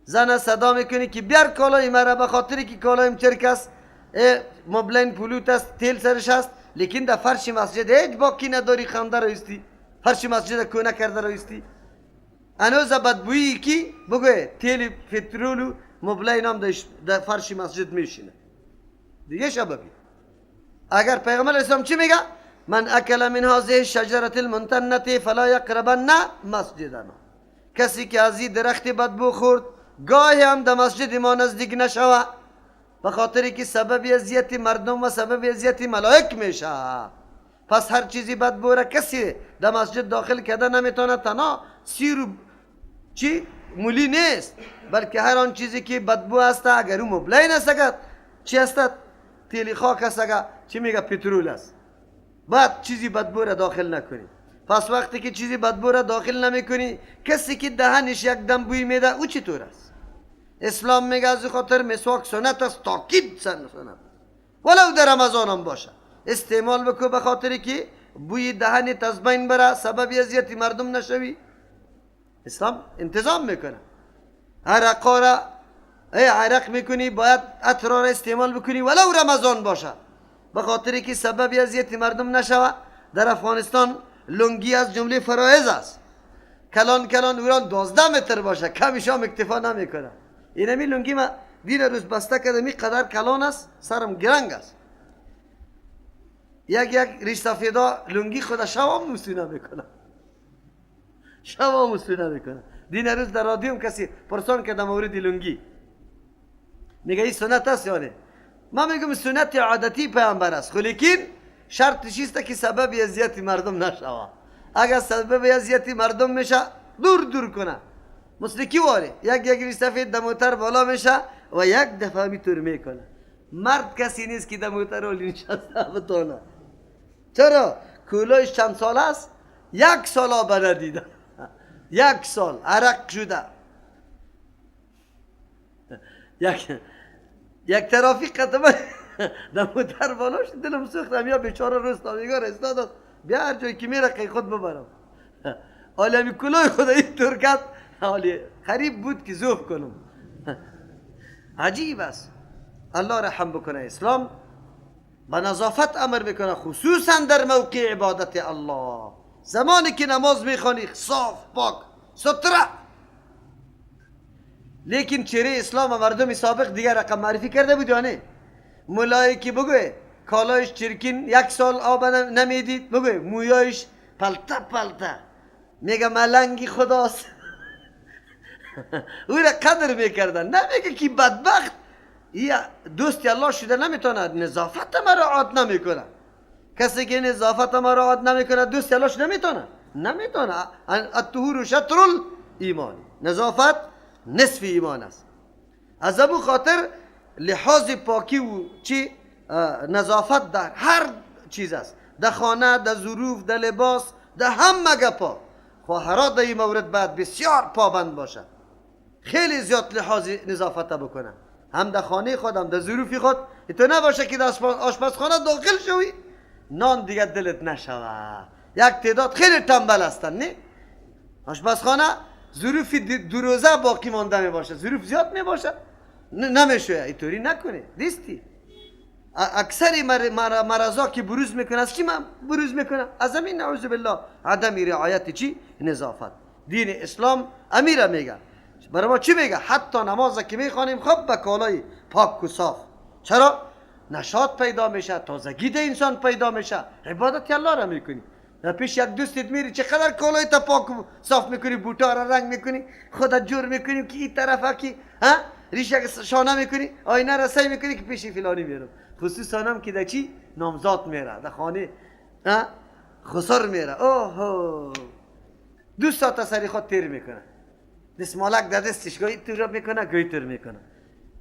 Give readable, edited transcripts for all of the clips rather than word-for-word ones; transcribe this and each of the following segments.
زن صدا میکنی که بیار کالای مرا، به خاطری که کالایم چرک است، مبلین پلوت است، تیل سرش است، لیکن در فرش مسجد هیچ باکی نداری خنده رایستی، فرش مسجد کونه کرده رایستی. انوز بدبویی کی بگوه تیل پترول و مبلین هم در فرش مسجد میشینه دیگه شبابی. اگر پیغمبر اسلام چی میگه؟ من اکل من هذه شجره المنتنه فلا یقربن مسجدنا، کسی که از این درخت بدبو خورد گاهی هم در مسجد ما نزدیک نشوه، به خاطری که سبب اذیت مردم و سبب اذیت ملائک میشه. پس هر چیزی بدبو را کسی در مسجد داخل کرده نمیتونه، تنها سیر و چی مولی نیست، بلکه هر آن چیزی که بدبو است، اگر اون مبلین است، چی است؟ تیلی خاک است، چی میگه پترول است، بعد چیزی بدبو را داخل نکنی. پس وقتی که چیزی بدبو را داخل نمیکنی، کسی که دهنش یک دم بوی میده او چطور است؟ اسلام میگه از خاطر مسواک سنت است، تاکید سنت است، ولو در رمضان هم باشه استعمال بکو، به خاطری که بوی دهنت از بین بره، سبب اذیت مردم نشوی. اسلام انتظام میکنه. عرقا را عرق میکنی باید عطر را استعمال بکنی ولو رمضان باشه، به خاطری که سبب اذیت مردم نشوه. در افغانستان لنگی از جمله فرایض است، کلان اوران 12 متر باشه، کمش هم اکتفا نمیکنه. اینمی لنگی ما دین روز بسته کردم، این قدر کلان است، سرم گرنگ است. یک ریش سفیدا لنگی خود شوام مسونه میکنه، شوام مسونه میکنه. دین روز در رادیوم کسی پرسان کرده مورد لنگی، میگه این سنت است یا نه؟ ما میگم سنت عادتی پیامبر است، خب لیکن شرطش است که سبب اذیت مردم نشوه. اگر سبب اذیت مردم میشه دور کنه. مسلکی واره یک ریش سفید در موتر بالا میشه و یک دفعه میتور میکنه. مرد کسی نیست که در موتر رولی نشسته بتونه. چرا؟ کولایش چند سال است؟ 1 سال آب ندیده، 1 سال عرق شده. یک ترافیک قدمه در موتر بالا شد، دلم سوختم، یا بیچاره روستامیگار استاد بیا هر جایی که میره قی خود ببرم. حالی همی کلاه خدا این طور کرد، حالی خریب بود که زوف کنم. عجیب است. الله رحم بکنه. اسلام به نظافت امر میکنه، خصوصا در موقع عبادت الله. زمانی که نماز میخوانی صاف پاک ستره. لیکن چهره اسلام و مردم سابق دیگر رقم معرفی کرده بود یا نه؟ مولایی که بگوه کالایش چرکین 1 سال آب نمیدید، بگوه مویایش پلته میگه ملنگی خداست. او را قدر میکردن، نمیگه که بدبخت یا دوستی الله شده نمیتونه نظافت مراعات نمیکنه. کسی که نظافت مراعات نمیکنه دوستی الله شده نمیتونه. الطهور شطر الایمان، نظافت نصف ایمان است. از ابو خاطر لحاظ پاکی و چی نظافت در هر چیز است، در خانه، در ظروف، در لباس، در همه گپا. خواهرها در این مورد باید بسیار پابند باشه، خیلی زیاد لحاظ نظافت بکنه، هم در خانه خود هم در ظروف خود. تو نباشه که در آشپزخانه داخل شوی نان دیگه دلت نشوه. یک تعداد خیلی تنبل هستن، نه؟ آشپزخانه ظروف 2 روزه باقی مانده می باشه، ظروف زیاد می باشه، نمیشه. اینطوری نکنه دیستی. اکثر مرضا که بروز میکنه از کی بروز میکنه؟ از همین نعوذ بالله عدم رعایت چی؟ نظافت. دین اسلام امیر میگه، برای ما چی میگه؟ حتی نماز که میخوانیم خب به کالای پاک و صاف. چرا؟ نشاط پیدا میشه، تازگی ده انسان پیدا میشه، عبادت الله را میکنی. در پیش یک دوستت میری چقدر کالای تا پاک و صاف میکنی، بوتا را رنگ میکنی، خودت جور میکنی که این طرفه کی ریشه شانه میکنی، آینه را سعی میکنی که پیش فلانی میرم. خصوصا هم که در چی نامزاد میره، در خانه خسر میره، اوه 2 ساعت سری خود تیر میکنه، دستمالک در دستش گاهی تور میکنه گاهی تور میکنه.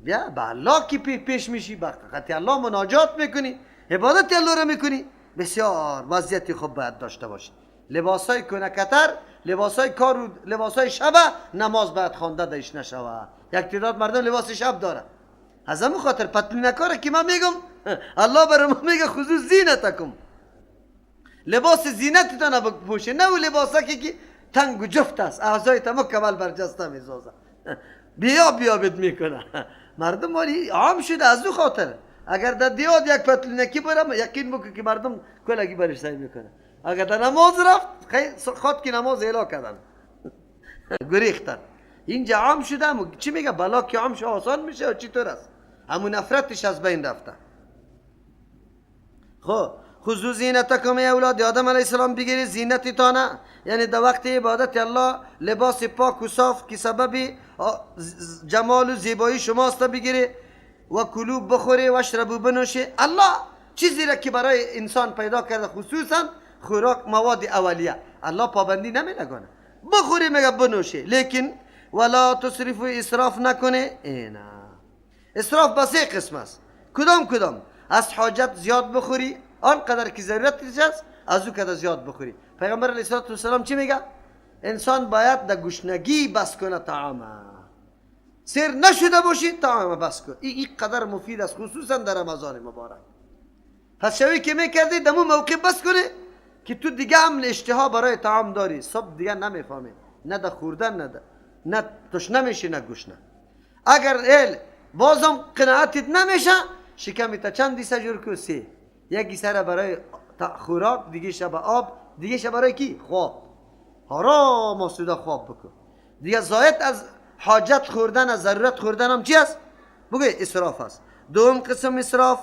بیا به الله که پیش میشی، به حقیقت الله مناجات میکنی، عبادت الله را میکنی. بسیار وضعیت خوب باید داشته باشی. لباسای کنکتر، لباسای کار و لباسای شب نماز باید خوانده دایش نشوه. یک تعداد مردم لباس شب داره، از همون خاطر پتلونکاره که من میگم الله برای ما میگه خذوا زینتکم، لباس زینتتان بپوشید، نه اون لباسا که تنگ و جفت است، اعضایت مکمل برجسته میسازه. بیا بیابت میکنه. مردم ولی عام شده از او خاطر. اگر در دیاد یک پتلونکی برم یقین بکن که مردم کلگی برش سعی میکنه. اگر در نماز رفت خود که نماز اعلا کردن گریختن. اینجا عام شده. چی میگه بلا که عام شده آسان میشه و چی طور است؟ همون نفرتش از بین رفته. خب خذوا زینتکم ای اولاد آدم علیه السلام، بگیرید زینتی تانه، یعنی در وقت عبادت الله لباس پاک و صاف که سبب جمال و زیبایی شماست بگیری. و کلو بخوری و اشربو بنوشی. الله چیزی را که برای انسان پیدا کرده خصوصا خوراک مواد اولیه الله پابندی نمی‌نگونه. بخوری میگه بنوشی، لیکن ولا تصرف و اسراف نکنه. اینا اسراف به سه قسم است. کدام؟ از حاجت زیاد بخوری، آنقدر که ضرورتش است از او قدر زیاد بخوری. پیغمبر علیه السلام چی میگه؟ انسان باید در گشنگی بس کنه طعامه. سیر نشده باشی طعامه بس کن. این قدر مفید است خصوصا در رمضان مبارک. پس شوی که میکردی دمو موقع بس کنه که تو دیگه هم اشتها برای طعام داری. صبح دیگه نمیفهمی، نه در خوردن نه تشنه میشی نه گشنه. اگر بازم قناعتت نمیشه شکمت چند دیسه جور کسی، یکی سر برای خوراک، دیگه شب آب، دیگه شب برای کی؟ خواب. حرام آسوده خواب بکن. دیگه زاید از حاجت خوردن، از ضرورت خوردن هم چی است؟ بگوی اسراف است. دوم قسم اسراف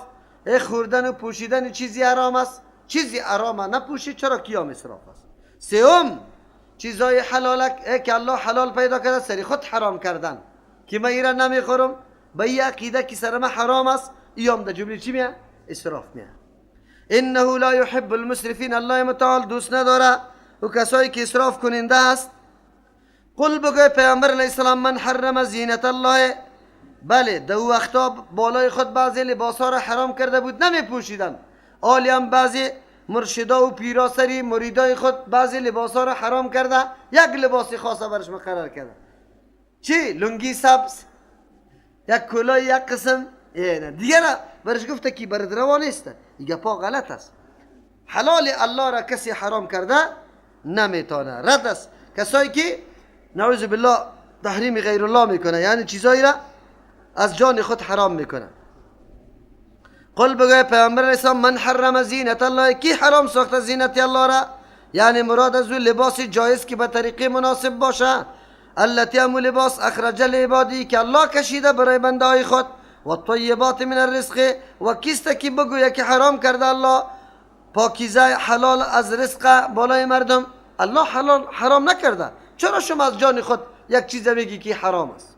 خوردن و پوشیدن چیزی حرام است. چیزی حرامه نپوشی چرا کیام اسراف است. سوم چیزای حلالک که الله حلال پیدا کرده سری خود حرام کردن که من ایران نمیخورم به این عقیده که سر من حرام است، ایام در جمله چی میاد؟ اسراف میاد. انه لا يحب المسرفین، الله متعال دوست نداره و کسایی که اسراف کننده است. قل بگوی پیامبر علیه السلام من حرم زینت الله، بله دو وقتا بالای خود بعضی لباسا را حرام کرده بود نمی پوشیدن. آلی هم بعضی مرشدا و پیراسری مریدای خود بعضی لباسا را حرام کرده، یک لباس خاصه برش مقرر کرده. چی؟ لنگی سبز، یک کلاه یک قسم دیگه را برش گفته که برد روا نیست. این پا غلط است. حلال الله را کسی حرام کرده نمیتونه، رد است. کسایی که نعوذ بالله تحریم غیر الله میکنه، یعنی چیزایی را از جان خود حرام میکنه. قل بگوی پیامبر اسلام من حرم زینت الله، کی حرام ساخته زینت الله را؟ یعنی مراد از او لباس جایز که به طریقه مناسب باشه. التي هم لباس اخرج لعبادی که الله کشیده برای بنده های خود. و طیبات من الرزق، و کیست که بگویه که حرام کرده الله پاکیزه حلال از رزق بالای مردم؟ الله حلال حرام نکرده، چرا شما از جان خود یک چیز میگی که حرام است؟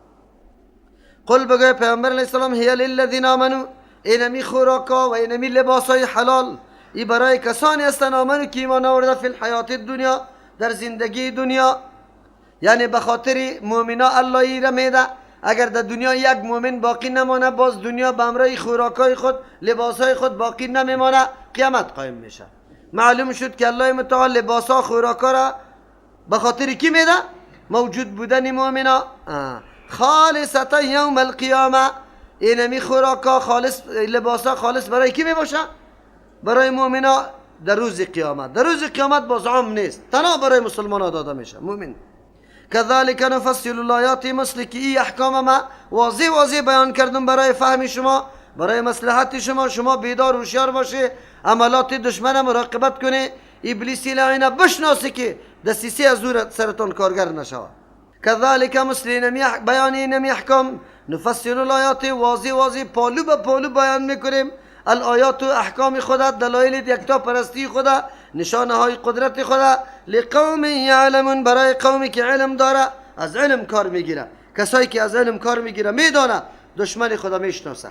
قل بگوی پیامبر علیه السلام هی للذین آمنو، اینمی خوراکا و اینمی لباسای حلال ای برای کسانی هستند آمنو که ایمان آورده فی الحیات دنیا، در زندگی دنیا. یعنی به خاطر مؤمنا الله ای را میده. اگر در دنیا یک مؤمن باقی نمانه باز دنیا به امرای خوراکای خود لباسای خود باقی نمیمانه، قیامت قایم میشه. معلوم شد که الله متعال لباسا خوراکا را به خاطر کی میده؟ موجود بودن مؤمنا. خالصتا یوم القیامه، اینمی خوراکا خالص لباسا خالص برای کی میباشه؟ برای مؤمنا در روز قیامت. در روز قیامت باز عام نیست، تنها برای مسلمان ها داده میشه مؤمن. كذلك نفصل الآیات، مثل که این احکام ما واضح بیان کردم برای فهم شما، برای مصلحت شما بیدار و هوشیار باشی، عملات دشمن مراقبت کنی، ابلیسی لعنه بشناسی که دسیسه از او سرتان کارگر نشود. كذلك مثل بیان اینمی احکام نفصل الآیات، واضح پالو به پالو بیان میکنیم الآیات و احکام خدا، دلایل یکتا پرستی خدا، نشانه های قدرت خدا، لقوم یعلمون، برای قومی که علم داره، از علم کار میگیره. کسایی که از علم کار میگیره میدانه دشمن خدا میشناسه،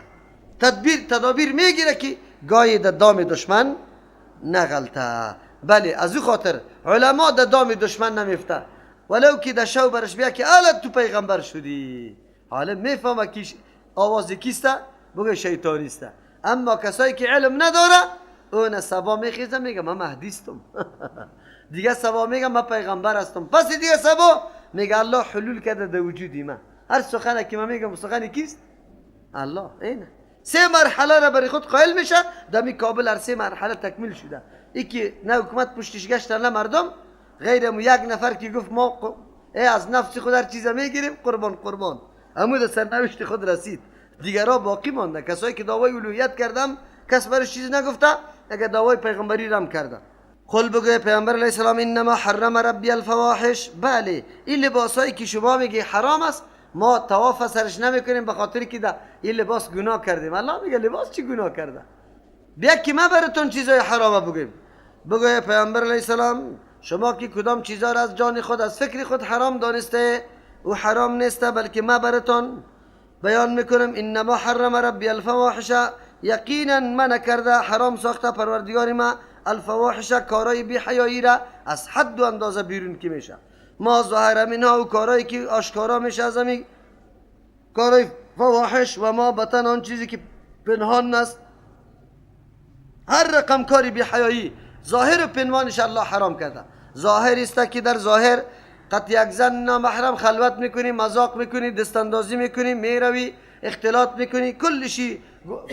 تدابیر میگیره که گاهی در دام دشمن نغلطه. بله از او خاطر علما در دام دشمن نمیفته، ولو که در شو برش بیا که الان تو پیغمبر شدی، حالا میفهمه که آواز کیسته، بگه شیطانیسته. اما کسایی که علم نداره اون سبا میخیزه میگه من مهدیستم دیگه سبا میگه من پیغمبر هستم، پس دیگه سبا میگه الله حلول کرده در وجودی من. هر سخنه که من میگم سخنی کیست؟ الله. اینه سه مرحله را برای خود قائل میشه. دمی کابل هر سه مرحله تکمیل شده. یکی نه حکومت پشتش گشت نه مردم، غیر یک نفر که گفت ما ای از نفس خود هر چیز میگیریم قربان قربان. اما در سرنوشت خود رسید، دیگرها باقی مانده. کسایی که دعوای الوهیت کردم کس برش چیز نگفته، اگر دعوای پیغمبری رم کرده. قل بگوی پیامبر علیه السلام انما حرم ربی الفواحش، بله این لباسایی که شما میگی حرام است ما طواف سرش نمیکنیم به خاطر که این لباس گناه کردیم. الله میگه لباس چی گناه کرده؟ بیا که ما براتون چیزای حرامه بگیم. بگوی پیامبر علیه السلام شما که کدام چیزا را از جان خود از فکر خود حرام دانسته و حرام نیسته، بلکه ما براتون بیان میکنم انما حرم ربی الفواحش، یقینا من کرده حرام ساخته پروردگار ما الفواحش کارای بی حیایی را از حد و اندازه بیرون کی میشه، ما ظاهر منها و کارایی که آشکارا میشه از همین کارای فواحش و ما بطن آن چیزی که پنهان است. هر رقم کاری بی حیایی ظاهر و پنهانش الله حرام کرده. ظاهر است که در ظاهر قط یک زن نامحرم خلوت میکنی، مذاق میکنی، دستاندازی میکنی، میروی اختلاط میکنی، کلشی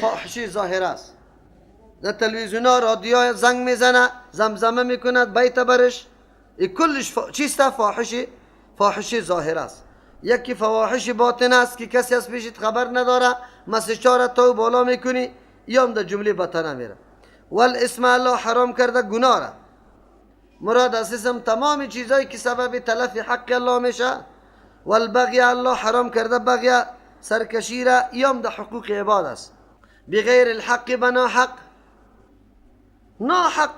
فاحشی ظاهر است. در تلویزیون ها رادیو زنگ میزنه، زمزمه میکند بیت برش، این کلش چیست؟ فاحشی ظاهر است. یکی فواحش باطن است که کسی از پیشت خبر نداره، مسیجا را تو بالا میکنی، یا هم در جمله باطنه میره. والاسم الله حرام کرده گناه را. مراد از اسم تمام چیزایی که سبب تلف حق الله میشه. والبغی الله حرام کرده بغی سرکشی را، یا هم در حقوق عباد است. بغیر الحق بنا حق، ناحق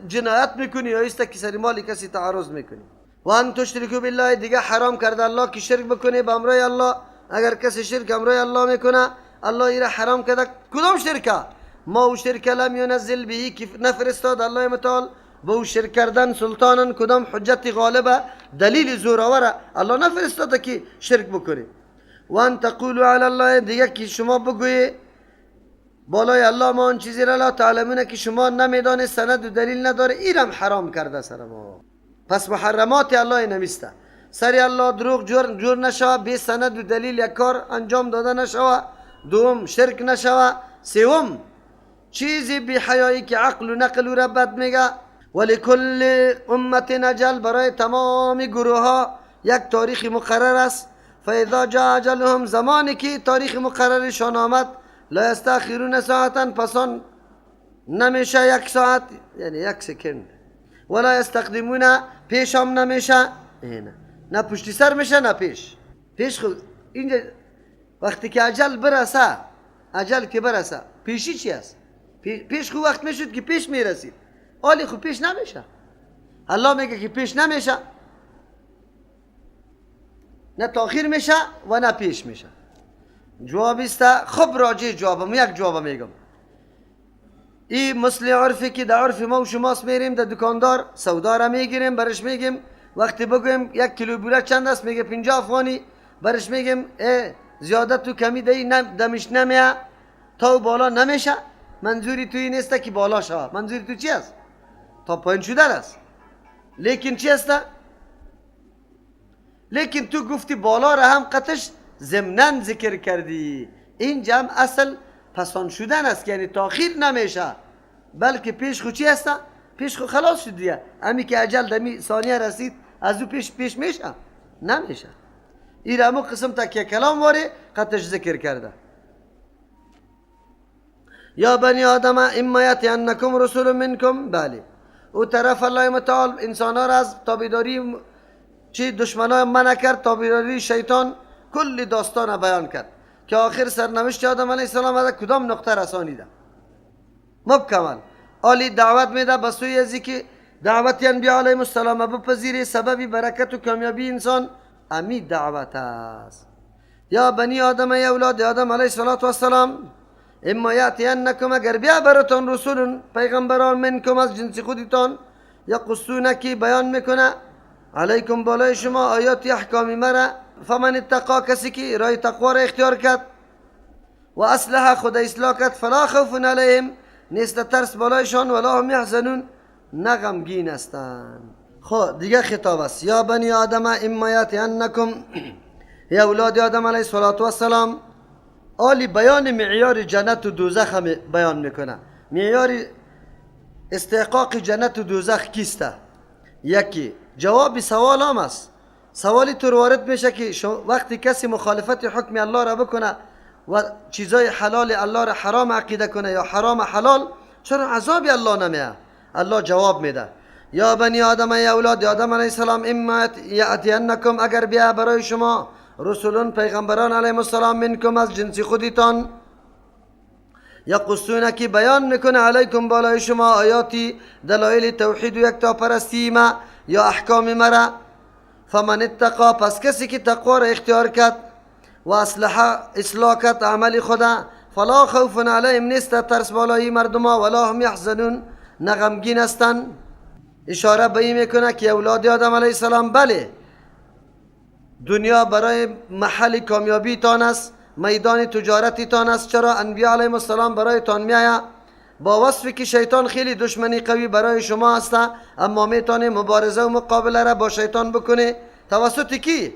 جنایت میکنی یا است که سر مال کسی تعرض میکنی. و ان تشرکو بالله، دیگه حرام کرده الله که شرک بکنی با امرای الله. اگر کسی شرک امرای الله میکنه الله ایره حرام کرده. کدام شرکه؟ ما او شرک لم ينزل به، که نفرستاد الله متعال به او شرک کردن سلطانن کدام حجت غالبه دلیل زوراوره الله نفرستاده که شرک بکنی. و ان تقولوا علی الله، دیگه که شما بگویی بالای الله ما آن چیزی را لا تعلمونه که شما نمیدانید، سند و دلیل نداره، ایرم حرام کرده سر ما. پس محرمات الله نمیسته. سر الله دروغ جور نشوه، بی سند و دلیل یک کار انجام داده نشوه. دوم شرک نشوه. سوم چیزی بی حیایی که عقل و نقل را بد میگه. ولکل امت اجل، برای تمام گروه ها یک تاریخ مقرر است. فاذا جاء اجلهم، زمانی که تاریخ مقررشان آمد، لا استاخرون ساعتا، پسان نمیشه یک ساعت، یعنی یک سکند. ولا استقدمون، پیش هم نمیشه، نه پشتی سر میشه نه پیش خود. اینجا وقتی که اجل برسه، اجل که برسه پیشی چی است؟ پیش خود وقت میشد که پیش میرسید، حالی خود پیش نمیشه. الله میگه که پیش نمیشه، نه تاخیر میشه و نه پیش میشه. جواب است. خب راجع جوابم یک جواب میگم. این مثل عرفی که در عرف ما و شماست، میریم در دکاندار سودا را میگیریم، برش میگیم وقتی بگویم یک کیلو بوره چند است، میگه 50 افغانی، برش میگیم زیادت تو کمی دمش نمیه تا بالا نمیشه. منظوری تو این است که بالا شود، منظوری تو چی است؟ تا پایین شده است. لیکن چی است؟ لیکن تو گفتی بالا را هم قطش ضمناً ذکر کردی. اینجا هم اصل پسان شدن است، یعنی تاخیر نمیشه، بلکه پیش خو چی است؟ پیش خو خلاص شد دیگه. امی که اجل دمی ثانیه رسید از او پیش میشه؟ نمیشه. این همون قسم تکیه کلام واره قطش ذکر کرده. یا بنی آدم اما یأتینکم رسول منکم، بله او طرف الله متعال انسانها را از تابعداری چی دشمنای منع کرد، تابعداری شیطان، کل داستان بیان کرد که آخر سرنوشت آدم علیه السلام از کدام نقطه رسانیده مکمل. عالی دعوت میده به سوی ازی که دعوت انبیاء علیهم السلام بپذیری، سببی برکت و کامیابی انسان امی دعوت است. یا بنی آدم، یا اولاد آدم علیه السلام، اما یأتینکم، اگر بیا براتون رسول پیغمبران منکم از جنس خودتان، یا قصونه که بیان میکنه علیکم بالای شما آیات احکامی مرا، فمن اتقا، کسی که رای تقوا را اختیار کرد، و اصلح خود اصلاح کرد، فلا خوف علیهم، نیست ترس بالایشان، ولا هم یحزنون، نه غمگین هستند. خب دیگه خطاب است. یا بنی آدم اما یأتینکم، یا اولاد آدم علیه السلام، آلی بیان معیار جنت و دوزخ هم بیان میکنه. معیار استحقاق جنت و دوزخ کیسته؟ یکی جواب سوال هم است. سوالی تو وارد میشه که وقتی کسی مخالفت حکم الله را بکنه و چیزای حلال الله را حرام عقیده کنه یا حرام حلال، چرا عذاب الله نمیه؟ الله جواب میده یا بنی آدم، ای اولاد آدم علیه السلام، اما یاتینکم، اگر بیا برای شما رسولون پیغمبران علیهم السلام منکم از جنس خودتان، یقصون که بیان میکنه علیکم بالای شما آیاتی دلایل توحید و یکتا پرستی ما یا احکام مرا، فمن اتقا، پس کسی که تقوا را اختیار کرد و اصلاح کرد عمل خدا، فلا خوف علیهم، نیست ترس بالای مردما، ولا هم یحزنون، نغمگین هستند. اشاره به این میکنه که اولاد آدم علیه السلام بله دنیا برای محل کامیابی تان است، میدان تجارتی تان است. چرا؟ انبیاء علیهم السلام برای تان میآید با وصفی که شیطان خیلی دشمنی قوی برای شما است، اما میتونه مبارزه و مقابله را با شیطان بکنه. توسط کی؟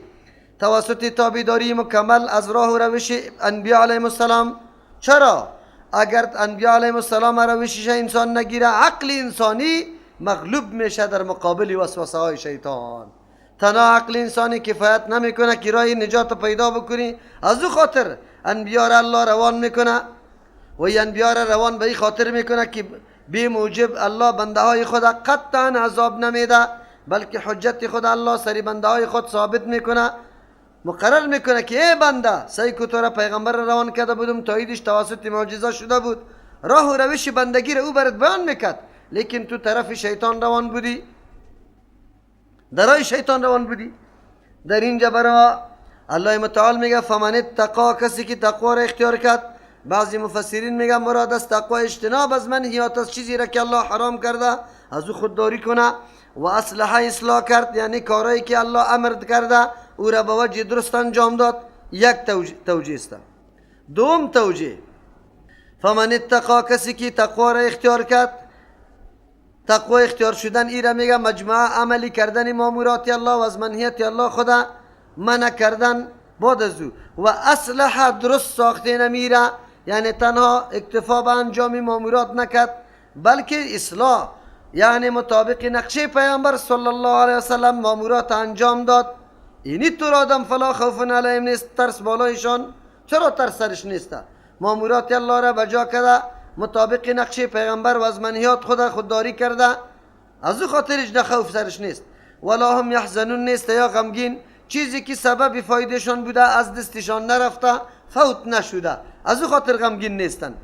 توسط تابعداری مکمل از راه و روش انبیاء علیهم السلام. چرا؟ اگر انبیاء علیهم السلام روشش انسان نگیره، عقل انسانی مغلوب میشه در مقابل وسوسه های شیطان. تنها عقل انسانی کفایت نمیکنه که راه نجات پیدا بکنی. از او خاطر انبیاء را الله روان میکنه و این انبیاء را روان به این خاطر میکنه که بی موجب الله بنده های خود قطعا عذاب نمیده، بلکه حجت خود الله سری بنده های خود ثابت میکنه، مقرر میکنه که ای بنده، سعی کو تو را پیغمبر را روان کرده بودم، تاییدش توسط معجزه شده بود، راه و روش بندگی را او برات بیان میکرد، لیکن تو طرف شیطان روان بودی، در راه شیطان روان بودی. در اینجا برای الله متعال میگه فمن اتقا، کسی که تقوا را اختیار کرد. بعضی مفسرین میگن مراد از تقوا اجتناب از منهیات، از چیزی را که الله حرام کرده از او خودداری کنه، و اصلاح کرد، یعنی کارهایی که الله امر کرده او را به وجه درست انجام داد. یک توجیه است. دوم توجیه، فمن اتقا، کسی که تقوا را اختیار کرد. تقوا اختیار شدن ای را میگه مجموعه عملی کردن مامورات الله و از منهیات الله خدا منع کردن بعد از او، و اصلح درست ساخته نمیره، یعنی تنها اکتفا به انجام مامورات نکرد بلکه اصلاح، یعنی مطابق نقشه پیامبر صلی الله علیه وسلم مامورات انجام داد. اینی طور آدم فلا خوف علیهم، نیست ترس بالایشان. چرا ترس سرش نیست؟ مامورات الله را بجا کرده، مطابق نقشه پیغمبر و از منهیات خودداری کرده، از او خاطرش نه خوف سرش نیست. ولا هم یحزنون، نیست یا غمگین، چیزی که سبب فایدهشان بوده از دستشان نرفته، فوت نشده، از او خاطر غمگین نیستن.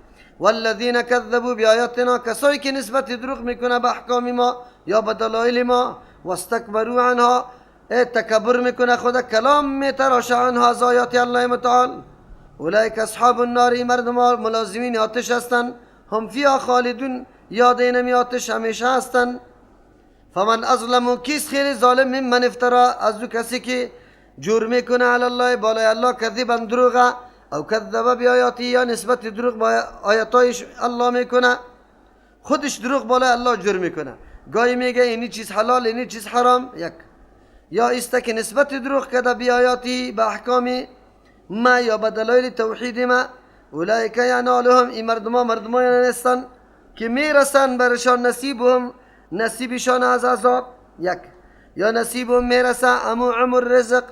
والذین کذبوا بآیاتنا، کسایی که نسبت دروغ میکنه به احکام ما یا به دلایل ما، واستکبروا عنها، تکبر میکنه خدا کلام میتراشه عنها از آیات الله متعال. اولئک اصحاب النار، مردم ملازمین آتش هستند، هم فیها خالدون، یاد اینمی آتش همیشه هستند. فمن اظلم، کیست خیلی ظالم، ممن افترا، از او کسی که جرم میکنه علی الله بالای الله، کذبا دروغه، او کذب بیااتی، یا نسبت دروغ با آیاتایش الله میکنه، خودش دروغ بالای الله جرم میکنه، گاهی میگه اینی چیز حلال اینی چیز حرام، یک یا است که نسبت دروغ کرده بیااتی به احکام ما یا به دلایل توحید ما. اولئک ینالهم، این مردمان هستند که میرسن برشان نصیبشان از عذاب، یک یا نصیبهم میرسه عمر رزق،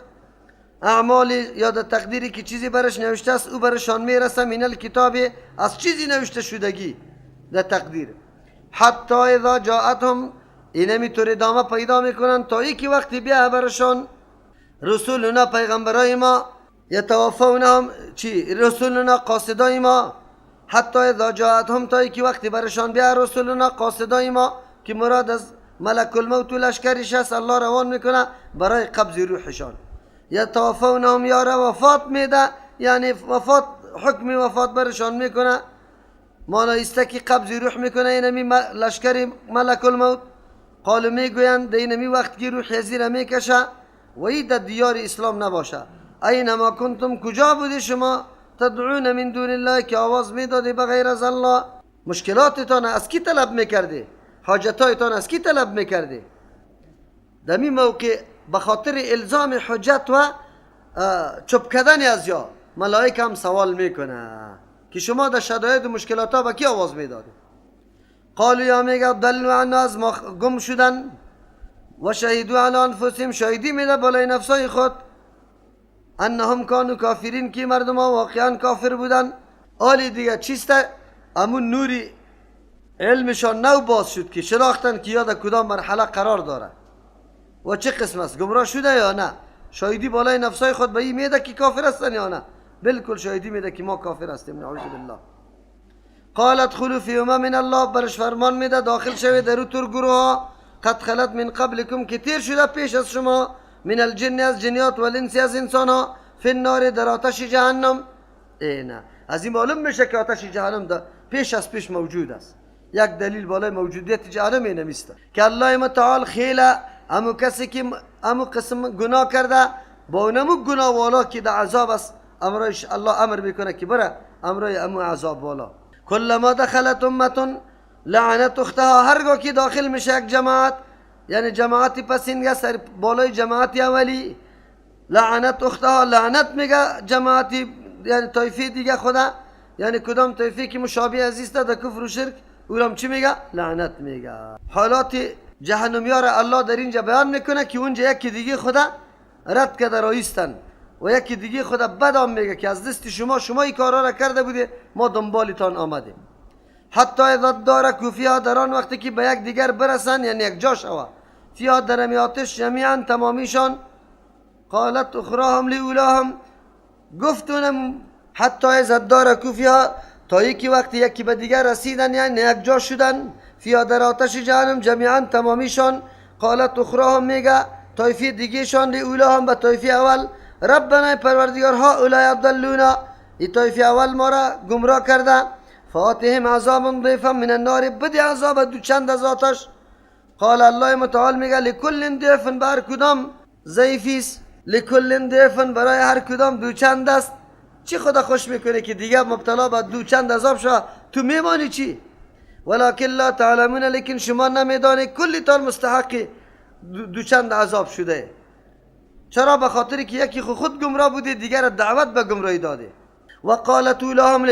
اعمال یا در تقدیری که چیزی برش نوشته است او برشان میرسه، من الکتاب، از چیزی نوشته شدگی در تقدیر. حتی اذا جاءتهم، اینمی طور ادامه پیدا میکنن تا ای که وقتی بیا برشان رسولنا، پیغمبرای ما، یتوفونهم، چی؟ رسولنا، قاصدای ما. حتی اذا جاءتهم، تا ای که وقتی برشان بیا رسولنا، قاصدای ما، که مراد از ملک الموت و لشکرش است، الله روان میکنه برای قبض روحشان. یتوفونهم، یارا وفات میده، یعنی وفات، حکم وفات برشان میکنه، مانا است که قبض روح میکنه اینمی لشکر ملک الموت. قالو میگویند اینمی وقت که روح زیر میکشه و ای در دیار اسلام نباشه، اینما کنتم، کجا بودی شما، تدعون من دون الله، که آواز میدادی بغیر از الله، مشکلاتتان از کی طلب میکردی، حاجتایتان از کی طلب میکردی. در این موقع به خاطر الزام حجت و چوب کردن از یا ملائکه هم سوال میکنه که شما در شدائد و مشکلات ها به کی آواز میدادی. قالو، یا میگه دلوا عنا، از ما گم شدن، و شهیدو علی انفسهم شهیدی میده بالای نفسای خود انهم کانوا کافرین که مردم ها واقعا کافر بودن. حالی دیگه چیسته امون نوری علمشان نو باز شد که شناختن که یاد کدام مرحله قرار داره و چه قسم است، گمراه شده یا نه. شهیدی بالای نفسای خود به این میده که کافر هستن یا نه؟ بالکل شهیدی میده که ما کافر هستیم، نعوذ بالله. قالت خلو فی من الله، برش فرمان میده داخل شوید در تور گروه ها قد خلت من قبلکم که تیر شده پیش از شما، من الجن از جنیات و الانس از انسان ها، فی النار در آتش جهنم. نه از این معلوم میشه که آتش جهنم در پیش از پیش موجود است. یک دلیل بالای موجودیت جهنم اینه میسته که الله متعال خیله امو کسی که امو قسم گناه کرده با اونمو گناه والا که در عذاب است، امرایش الله امر میکنه که بره امرای امو عذاب والا. کلما دخلت امتون لعنت اختها، هرگاه که داخل میشه یک جماعت، یعنی جماعتی پسینگه سر بالای جماعتی اولی، لعنت اختها لعنت میگه جماعتی یعنی طایفه دیگه خدا، یعنی کدام طایفه که مشابه عزیز در کفر و شرک اونم چی میگه؟ لعنت میگه. حالات جهنمی‌ها را الله در اینجا بیان میکنه که اونجا یکی دیگه خدا رد کرده رایستن و یکی دیگه خدا بدام میگه که از دست شما این کارا را کرده بوده، ما دنبالتان آمدیم. حتی اذا دارکوا فیها، در آن وقتی که به یک دیگر برسن، یعنی یک جا شوه، فیها در می آتش جمیعا تمامیشان، قالت اخراهم لاولاهم، گفتونم حتی اذا دارکوا فیها، تا یکی وقتی یکی به دیگر رسیدن، یعنی یک جا شدن، فیها در آتش جهنم جمیعا تمامیشان، قالت اخراهم میگه طایفه دیگه شان لاولاهم به طایفه اول، ربنا پروردگار ها اولای ابدلونا، این طایفه اول ما را گمراه کرده، فاتهم عذاب ضعفا من النار، بدی عذاب دو چند از آتش. قال الله متعال میگه لکل ضعف، بر کدام ضعیفیست، لکل ضعف برای هر کدام دو چند است. چی خدا خوش میکنه که دیگه مبتلا به دو چند عذاب شد، تو میمانی چی؟ ولکن لا تعلمون، لیکن شما نمیدانی کلی تان مستحق دو چند عذاب شده. چرا؟ به خاطری که یکی خود گمراه بوده، دیگر دعوت به گمراهی داده. و قالت لهم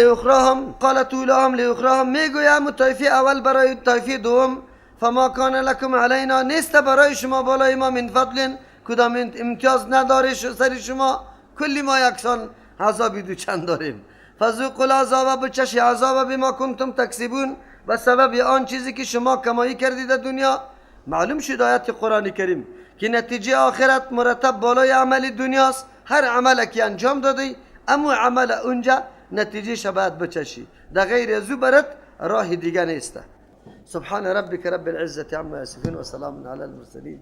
لاخراهم، میگویم طایفه اول برای طایفه دوم، فما کان لکم علینا، نیست برای شما بالای ما من فضل، کدام امتیاز نداره سر شما، کلی ما یکسان عذابی دو چند داریم. فذوقوا العذاب، بچش عذاب بما کنتم تکسبون، به سبب آن چیزی که شما کمایی کردید در دنیا. معلوم شد آیت قرآن کریم که نتیجه آخرت مرتب بالای عمل دنیاست. هر عمل که انجام دادی اما عمل اونجا نتیجه شباید بچشی، در غیر ازو برد راه دیگه نیسته. سبحان ربک رب العزة عما یصفون و سلام علی المرسلین.